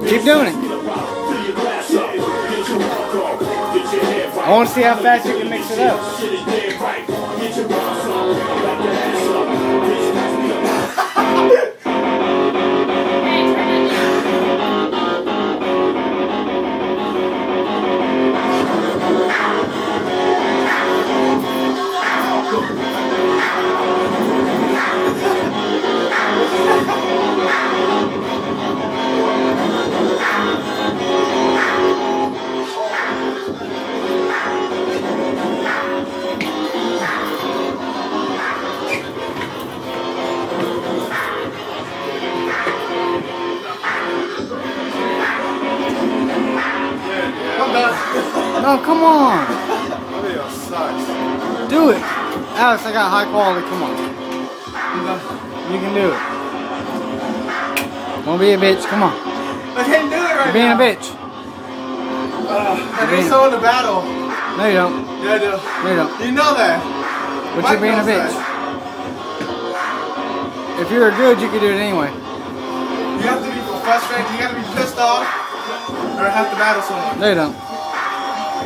Keep doing it. I want to see how fast you can mix it up. No, come on. Video sucks. Do it. Alex, I got high quality. Come on. You can do it. Don't be a bitch. Come on. I can't do it right You're being now. a bitch. I need someone to battle. No, you don't. Yeah, I do. No, you don't. You know that. But Mike you're being a knows bitch. that. If you were good, you could do it anyway. You have to be frustrated. You got to be pissed off, or have to battle someone. No, you don't.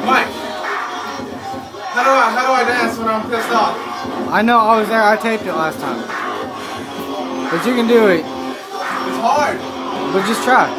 Mike, how do I dance when I'm pissed off? I know. I was there. I taped it last time. But you can do it. It's hard. But just try.